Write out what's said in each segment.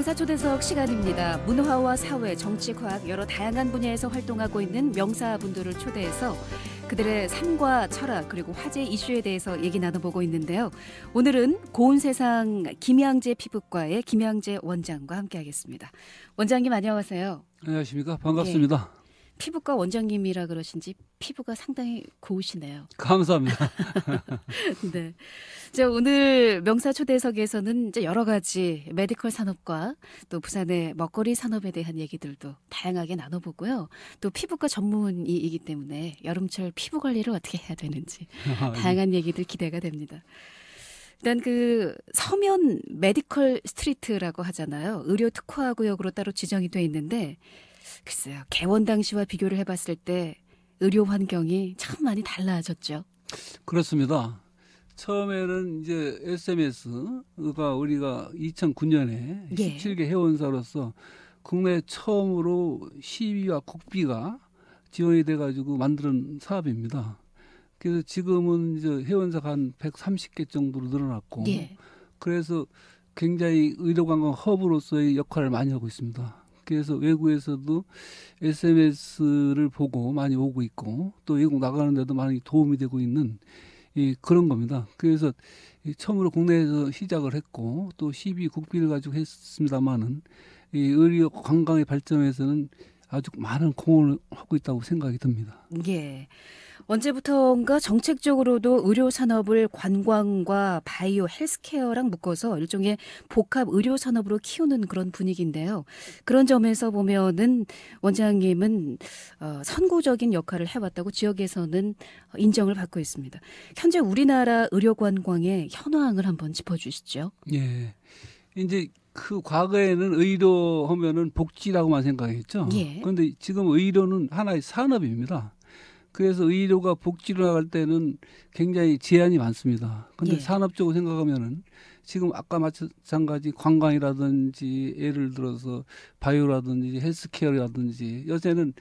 명사초대석 시간입니다. 문화와 사회, 정치, 과학 여러 다양한 분야에서 활동하고 있는 명사분들을 초대해서 그들의 삶과 철학 그리고 화제 이슈에 대해서 얘기 나눠보고 있는데요. 오늘은 고운세상 김양재 피부과의 김양재 원장과 함께하겠습니다. 원장님 안녕하세요. 안녕하십니까. 반갑습니다. 네. 피부과 원장님이라 그러신지 피부가 상당히 고우시네요. 감사합니다. 네. 자, 오늘 명사 초대석에서는 이제 여러 가지 메디컬 산업과 또 부산의 먹거리 산업에 대한 얘기들도 다양하게 나눠보고요. 또 피부과 전문의이기 때문에 여름철 피부 관리를 어떻게 해야 되는지 다양한 얘기들 기대가 됩니다. 일단 그 서면 메디컬 스트리트라고 하잖아요. 의료 특화 구역으로 따로 지정이 돼 있는데 글쎄요. 개원 당시와 비교를 해봤을 때 의료 환경이 참 많이 달라졌죠. 그렇습니다. 처음에는 이제 SMS가 우리가 2009년에 17개 회원사로서 국내 처음으로 시비와 국비가 지원이 돼가지고 만든 사업입니다. 그래서 지금은 이제 회원사가 한 130개 정도로 늘어났고, 그래서 굉장히 의료관광 허브로서의 역할을 많이 하고 있습니다. 그래서 외국에서도 SMS를 보고 많이 오고 있고 또 외국 나가는 데도 많이 도움이 되고 있는 그런 겁니다. 그래서 처음으로 국내에서 시작을 했고 또 12국비를 가지고 했습니다마는 의료 관광의 발전에서는 아주 많은 공헌을 하고 있다고 생각이 듭니다. 예. 언제부턴가 정책적으로도 의료 산업을 관광과 바이오 헬스케어랑 묶어서 일종의 복합 의료 산업으로 키우는 그런 분위기인데요. 그런 점에서 보면은 원장님은 선구적인 역할을 해왔다고 지역에서는 인정을 받고 있습니다. 현재 우리나라 의료 관광의 현황을 한번 짚어주시죠. 예. 이제 그 과거에는 의료 하면은 복지라고만 생각했죠. 그런데 지금 의료는 하나의 산업입니다. 그래서 의료가 복지로 나갈 때는 굉장히 제한이 많습니다. 그런데 산업적으로 생각하면은 지금 아까 마찬가지 관광이라든지 예를 들어서 바이오라든지 헬스케어라든지 요새는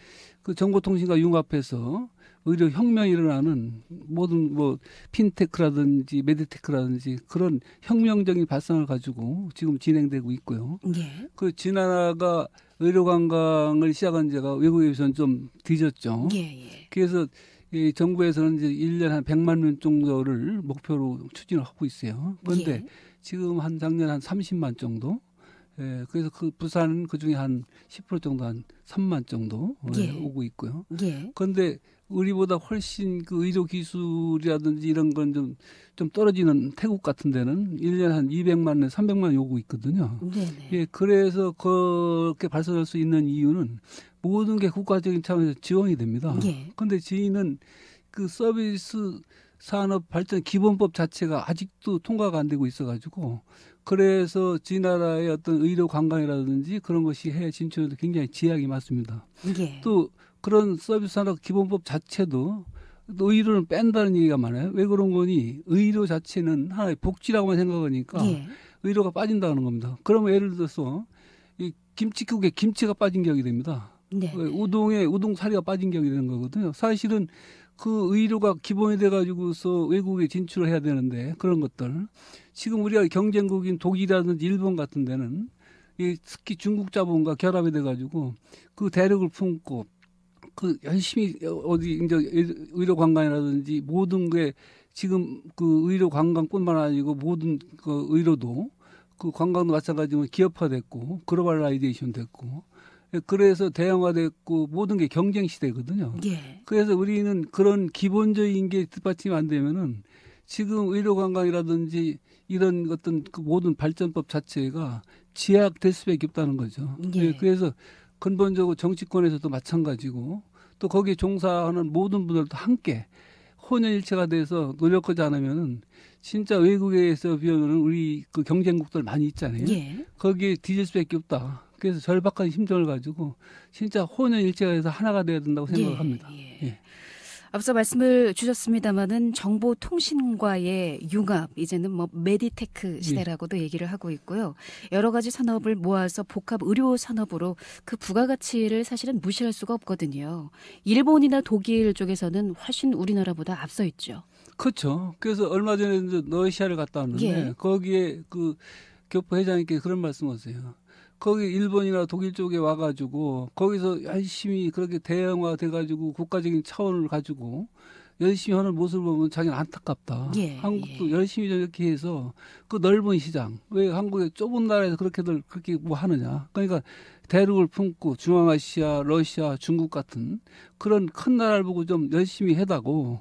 그 정보통신과 융합해서 의료 혁명이 일어나는 모든 뭐 핀테크라든지 메디테크라든지 그런 혁명적인 발상을 가지고 지금 진행되고 있고요. 그 진화가 의료 관광을 시작한 지가 외국에 비해서는 좀 뒤졌죠. 그래서 이 정부에서는 이제 1년에 한 100만 명 정도를 목표로 추진을 하고 있어요. 그런데 지금 한 작년 한 30만 정도. 그래서 그 부산은 그중에 한 10% 정도 한 3만 정도 오고 있고요. 그런데 우리보다 훨씬 그 의료 기술이라든지 이런 건 좀 떨어지는 태국 같은 데는 1년에 한 200만 명, 300만 명 오고 있거든요. 그래서 그렇게 발전할 수 있는 이유는 모든 게 국가적인 차원에서 지원이 됩니다. 그런데 저희는 그 서비스 산업 발전 기본법 자체가 아직도 통과가 안 되고 있어가지고 그래서 저희 나라의 어떤 의료 관광이라든지 그런 것이 해외 진출에도 굉장히 제약이 많습니다. 또 그런 서비스 산업 기본법 자체도 또 의료는 뺀다는 얘기가 많아요. 왜 그런 거니? 의료 자체는 하나의 복지라고만 생각하니까 의료가 빠진다는 겁니다. 그러면 예를 들어서 이 김치국에 김치가 빠진 격이 됩니다. 우동에 우동사리가 빠진 격이 되는 거거든요. 사실은 그 의료가 기본이 돼가지고서 외국에 진출을 해야 되는데 그런 것들 지금 우리가 경쟁국인 독일이라든지 일본 같은 데는 특히 중국 자본과 결합이 돼가지고 그 대륙을 품고 그 열심히 어디 이제 의료 관광이라든지 모든 게 지금 그 의료 관광뿐만 아니고 모든 그 의료도 그 관광도 마찬가지로 기업화됐고 글로벌라이제이션 됐고 그래서 대형화됐고 모든 게 경쟁 시대거든요. 그래서 우리는 그런 기본적인 게 뒷받침이 안 되면은 지금 의료 관광이라든지 이런 어떤 그 모든 발전법 자체가 제약될 수밖에 없다는 거죠. 그래서 근본적으로 정치권에서도 마찬가지고 또 거기에 종사하는 모든 분들도 함께 혼연일체가 돼서 노력하지 않으면은 진짜 외국에서 비하면 우리 그 경쟁국들 많이 있잖아요. 거기에 뒤질 수밖에 없다. 그래서 절박한 심정을 가지고 진짜 혼연일체가 돼서 하나가 돼야 된다고 생각을 합니다. 앞서 말씀을 주셨습니다마는 정보통신과의 융합, 이제는 뭐 메디테크 시대라고도 얘기를 하고 있고요. 여러 가지 산업을 모아서 복합 의료 산업으로 그 부가가치를 사실은 무시할 수가 없거든요. 일본이나 독일 쪽에서는 훨씬 우리나라보다 앞서 있죠. 그렇죠. 그래서 얼마 전에 이제 러시아를 갔다 왔는데 거기에 그 교포 회장님께 그런 말씀하세요. 거기 일본이나 독일 쪽에 와가지고 거기서 열심히 그렇게 대형화돼가지고 국가적인 차원을 가지고 열심히 하는 모습을 보면 자기는 안타깝다. 예, 한국도 예. 열심히 이렇게 해서 그 넓은 시장, 왜 한국의 좁은 나라에서 그렇게들 그렇게 뭐 하느냐. 그러니까 대륙을 품고 중앙아시아, 러시아, 중국 같은 그런 큰 나라를 보고 좀 열심히 해다고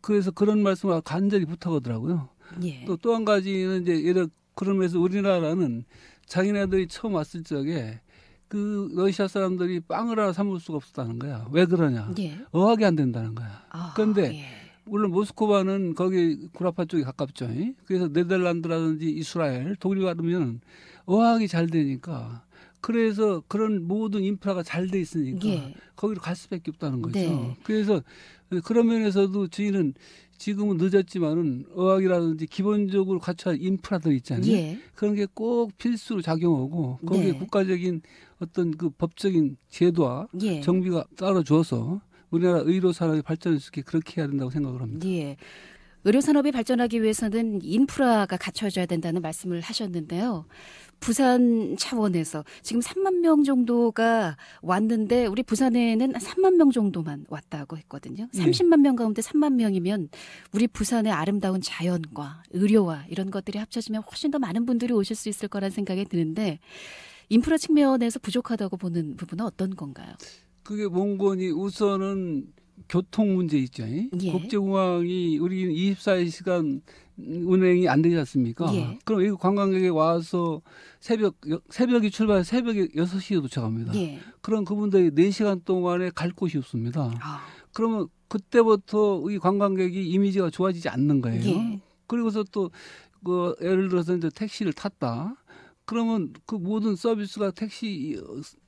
그래서 그런 말씀을 간절히 부탁하더라고요. 예. 또 한 가지는 이제 예를 그러면서 우리나라는 자기네들이 처음 왔을 적에 그 러시아 사람들이 빵을 하나 사 먹을 수가 없었다는 거야. 왜 그러냐? 예. 어학이 안 된다는 거야. 그런데 예. 물론 모스크바는 거기 구라파 쪽이 가깝죠. 그래서 네덜란드라든지 이스라엘, 독일 가면 어학이 잘 되니까 그래서 그런 모든 인프라가 잘 돼 있으니까 예. 거기로 갈 수밖에 없다는 거죠. 네. 그래서 그런 면에서도 저희는 지금은 늦었지만은 어학이라든지 기본적으로 갖춰야 할 인프라들 있잖아요. 예. 그런 게 꼭 필수로 작용하고 거기에 네. 국가적인 어떤 그 법적인 제도와 예. 정비가 따라줘서 우리나라 의료 산업이 발전할 수 있게 그렇게 해야 된다고 생각을 합니다. 예. 의료 산업이 발전하기 위해서는 인프라가 갖춰져야 된다는 말씀을 하셨는데요. 부산 차원에서 지금 3만 명 정도가 왔는데 우리 부산에는 3만 명 정도만 왔다고 했거든요. 30만 명 가운데 3만 명이면 우리 부산의 아름다운 자연과 의료와 이런 것들이 합쳐지면 훨씬 더 많은 분들이 오실 수 있을 거란 생각이 드는데 인프라 측면에서 부족하다고 보는 부분은 어떤 건가요? 그게 뭔거니 우선은 교통 문제 있죠. 예. 국제공항이 우리 24시간 운행이 안 되지 않습니까? 예. 그럼 이 관광객이 와서 새벽이 출발해서 새벽에 6시에 도착합니다. 예. 그럼 그분들이 4시간 동안에 갈 곳이 없습니다. 그러면 그때부터 이 관광객이 이미지가 좋아지지 않는 거예요. 예. 그리고서 또 그 예를 들어서 이제 택시를 탔다. 그러면 그 모든 서비스가 택시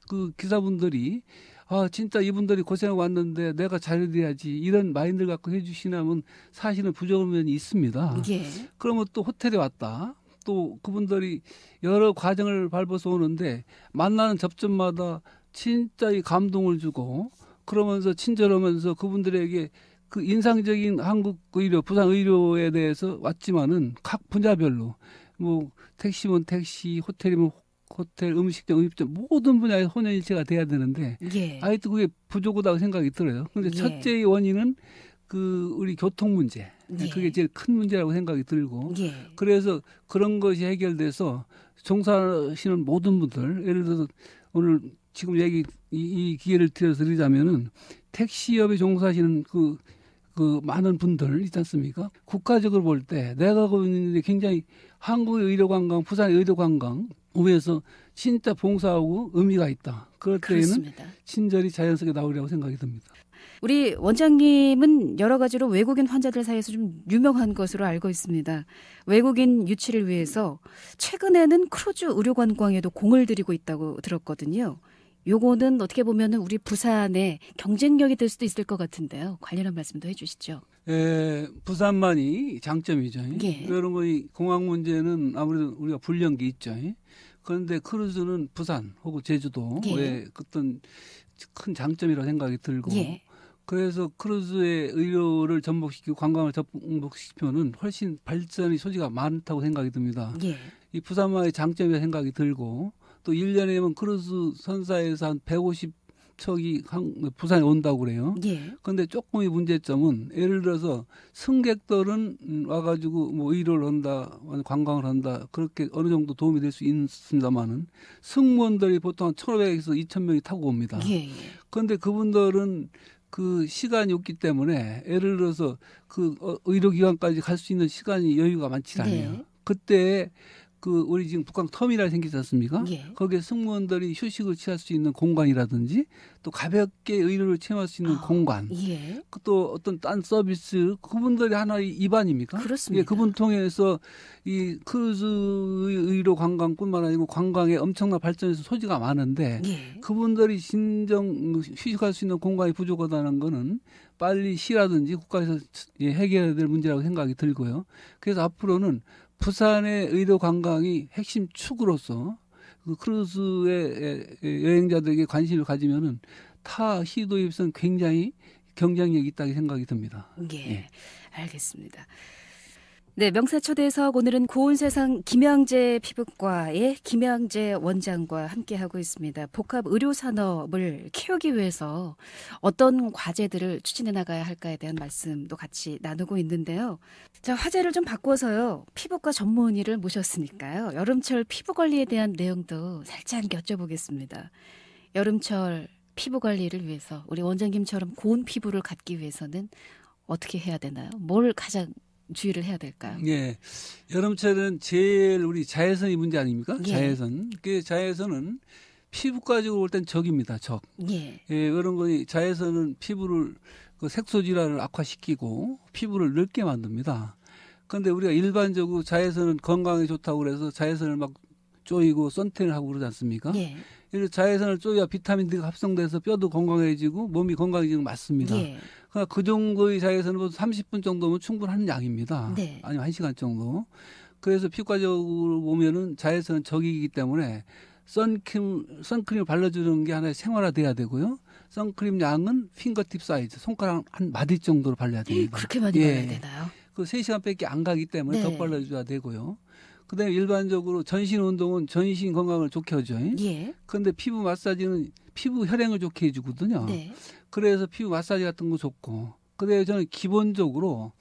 그 기사분들이 아 진짜 이분들이 고생하고 왔는데 내가 잘해드려야지 이런 마인드를 갖고 해주시냐면 사실은 부족한 면이 있습니다. 예. 그러면 또 호텔에 왔다. 또 그분들이 여러 과정을 밟아서 오는데 만나는 접점마다 진짜 이 감동을 주고 그러면서 친절하면서 그분들에게 그 인상적인 한국 의료, 부산 의료에 대해서 왔지만은 각 분야별로 뭐 택시면 택시, 호텔이면 호텔, 음식점, 음식점 모든 분야에 혼연일체가 돼야 되는데 예. 아직도 그게 부족하다고 생각이 들어요. 그런데 예. 첫째의 원인은 그 우리 교통 문제, 예. 그게 제일 큰 문제라고 생각이 들고 예. 그래서 그런 것이 해결돼서 종사하시는 모든 분들 예를 들어서 오늘 지금 이 기회를 드리자면은 택시업에 종사하시는 그 많은 분들 있지 않습니까? 국가적으로 볼 때 내가 하고 있는데 굉장히 한국의 의료관광, 부산의 의료관광 위해서 진짜 봉사하고 의미가 있다. 그럴 때에는 그렇습니다. 친절히 자연스럽게 나오리라고 생각이 듭니다. 우리 원장님은 여러 가지로 외국인 환자들 사이에서 좀 유명한 것으로 알고 있습니다. 외국인 유치를 위해서 최근에는 크루즈 의료관광에도 공을 들이고 있다고 들었거든요. 요거는 어떻게 보면은 우리 부산의 경쟁력이 될 수도 있을 것 같은데요. 관련한 말씀도 해주시죠. 부산만이 장점이죠. 예. 이런 거 공항 문제는 아무래도 우리가 불리한 게 있죠. 그런데 크루즈는 부산 혹은 제주도의 예. 어떤 큰 장점이라고 생각이 들고 예. 그래서 크루즈의 의료를 접목시키고 관광을 접목시키면은 훨씬 발전의 소지가 많다고 생각이 듭니다. 예. 이 부산만의 장점이라고 생각이 들고 또 1년에면 크루즈 선사에서 한 150척이 부산에 온다고 그래요. 예. 그런데 조금의 문제점은 예를 들어서 승객들은 와가지고 뭐 의료를 한다, 관광을 한다 그렇게 어느 정도 도움이 될 수 있습니다만은 승무원들이 보통 한 1,500에서 2,000명이 타고 옵니다. 예. 그런데 그분들은 그 시간이 없기 때문에 예를 들어서 그 의료기관까지 갈 수 있는 시간이 여유가 많지 않아요. 네. 그때 그 우리 지금 북한 터미널 생기지 않습니까? 예. 거기에 승무원들이 휴식을 취할 수 있는 공간이라든지 또 가볍게 의료를 체험할 수 있는 공간 예. 또 어떤 딴 서비스 그분들이 하나의 입안입니까? 그렇습니다. 예, 그분 통해서 이 크루즈 의료 관광뿐만 아니고 관광에 엄청난 발전에서 소지가 많은데 예. 그분들이 진정 휴식할 수 있는 공간이 부족하다는 거는 빨리 시라든지 국가에서 해결해야 될 문제라고 생각이 들고요. 그래서 앞으로는 부산의 의료 관광이 핵심 축으로서 그 크루즈의 여행자들에게 관심을 가지면은 타 시도에 비해서는 굉장히 경쟁력이 있다고 생각이 듭니다. 예. 알겠습니다. 네, 명사초대석 오늘은 고운세상 김양재 피부과의 김양재 원장과 함께하고 있습니다. 복합 의료산업을 키우기 위해서 어떤 과제들을 추진해 나가야 할까에 대한 말씀도 같이 나누고 있는데요. 자, 화제를 좀 바꿔서요. 피부과 전문의를 모셨으니까요. 여름철 피부 관리에 대한 내용도 살짝 여쭤보겠습니다. 여름철 피부 관리를 위해서 우리 원장님처럼 고운 피부를 갖기 위해서는 어떻게 해야 되나요? 뭘 가장 주의를 해야 될까요? 예. 여름철은 제일 우리 자외선이 문제 아닙니까? 예. 자외선. 그 자외선은 피부과적으로 볼 땐 적입니다. 적. 예. 예, 그런 거니 자외선은 피부를 그 색소 질환을 악화시키고 피부를 늙게 만듭니다. 그런데 우리가 일반적으로 자외선은 건강에 좋다고 그래서 자외선을 막 쪼이고 선탠을 하고 그러지 않습니까? 예. 이렇게 자외선을 쪼여야 비타민 D가 합성돼서 뼈도 건강해지고 몸이 건강해지는 건 맞습니다. 예. 그러니까 그 정도의 자외선은 30분 정도면 충분한 양입니다. 네. 아니면 1시간 정도. 그래서 피부과적으로 보면은 자외선은 적이기 때문에 선크림을 발라주는 게 하나의 생활화돼야 되고요. 선크림 양은 핑거팁 사이즈, 손가락 한 마디 정도로 발라야 됩니다. 그렇게 많이 발라야 되나요? 그 3시간밖에 안 가기 때문에 네. 더 발라줘야 되고요. 그다음에 일반적으로 전신 운동은 전신 건강을 좋게 하죠. 예. 그런데 피부 마사지는 피부 혈행을 좋게 해주거든요. 네. 그래서 피부 마사지 같은 거 좋고. 근데 저는 기본적으로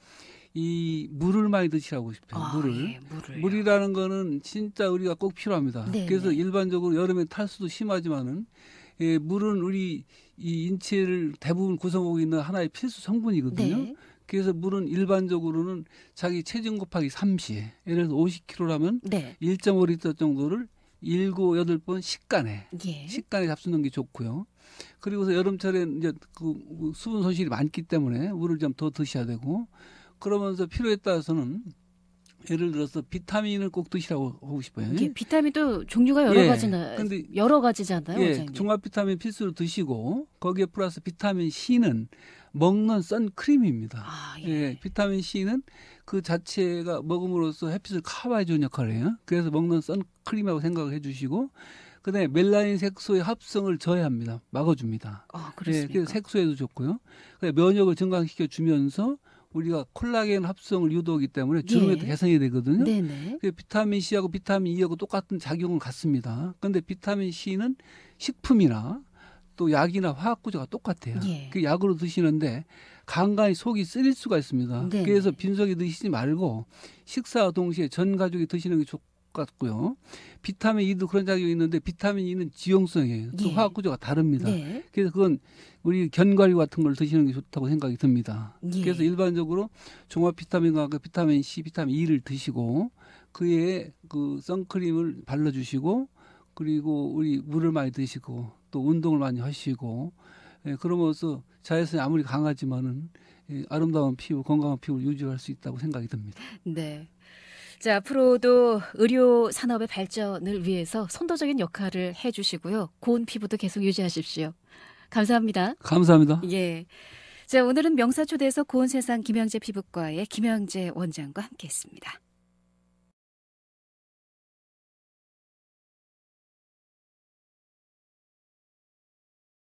이 물을 많이 드시라고 싶어요. 물을. 예, 물을요. 물이라는 거는 진짜 우리가 꼭 필요합니다. 네, 그래서 네. 일반적으로 여름에 탈수도 심하지만은 예, 물은 우리 이 인체를 대부분 구성하고 있는 하나의 필수 성분이거든요. 네. 그래서 물은 일반적으로는 자기 체중 곱하기 30. 예를 들어서 50kg라면 네. 1.5리터 정도를 7, 8번 식간에 예. 식간에 잡수는 게 좋고요. 그리고서 여름철엔 이제 그 수분 손실이 많기 때문에 물을 좀 더 드셔야 되고 그러면서 필요에 따라서는 예를 들어서 비타민을 꼭 드시라고 하고 싶어요. 이게 비타민도 종류가 여러 가지잖아요, 예, 원장님. 종합 비타민 필수로 드시고 거기에 플러스 비타민 C는 먹는 선크림입니다. 예, 비타민 C는 그 자체가 먹음으로써 햇빛을 커버해 주는 역할을 해요. 그래서 먹는 선크림이라고 생각을 해 주시고 그다음에 멜라닌 색소의 합성을 저해합니다. 막아줍니다. 그렇습니까? 예, 그래서 색소에도 좋고요. 면역을 증강시켜 주면서 우리가 콜라겐 합성을 유도하기 때문에 주름에도 예. 개선이 되거든요. 네네. 비타민 C하고 비타민 E하고 똑같은 작용을 갖습니다. 그런데 비타민 C는 식품이나 또 약이나 화학 구조가 똑같아요. 예. 그 약으로 드시는데 간간히 속이 쓰릴 수가 있습니다. 네네. 그래서 빈속에 드시지 말고 식사와 동시에 전 가족이 드시는 게 좋겠고요. 비타민 E도 그런 작용이 있는데 비타민 E는 지용성이에요. 또 예. 화학 구조가 다릅니다. 네. 그래서 그건 우리 견과류 같은 걸 드시는 게 좋다고 생각이 듭니다. 예. 그래서 일반적으로 종합 비타민과 그 비타민 C, 비타민 E를 드시고 그에 그 선크림을 발라주시고 그리고 우리 물을 많이 드시고 또 운동을 많이 하시고 예, 그러면서 자외선이 아무리 강하지만은 아름다운 피부, 건강한 피부를 유지할 수 있다고 생각이 듭니다. 네. 자, 앞으로도 의료 산업의 발전을 위해서 선도적인 역할을 해주시고요. 고운 피부도 계속 유지하십시오. 감사합니다. 감사합니다. 예. 자, 오늘은 명사초대에서 고운세상 김양재 피부과의 김양재 원장과 함께했습니다.